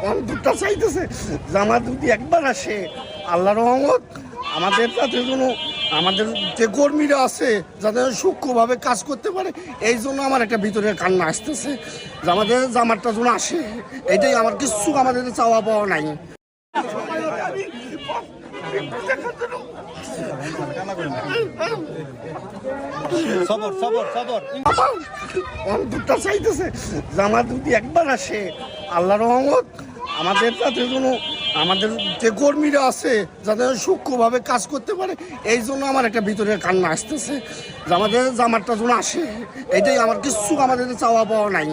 অন্তরটা চাইতেছে জামাত যদি একবার আসে, আল্লাহ রহমত আমাদের তাদের জন্য, আমাদের যে কর্মীরা আছে যাতে সূক্ষ্মভাবে কাজ করতে পারে, এই জন্য আমার একটা ভিতরের কান্না আসতেছে যে আমাদের জামাতটা যেন আসে। এটাই আমার কিছু আমাদের চাওয়া পাওয়া নাই। অন্তরটা চাইতেছে জামাত যদি একবার আসে, আল্লাহ রহমত আমাদের তাদের জন্য, আমাদের যে কর্মীরা আছে যাতে সূক্ষ্মভাবে কাজ করতে পারে, এই জন্য আমার একটা ভিতরের কান্না আসতেছে যে আমাদের জামাতটা যেন আসে। এটাই আমার কিছু আমাদের চাওয়া পাওয়া নাই।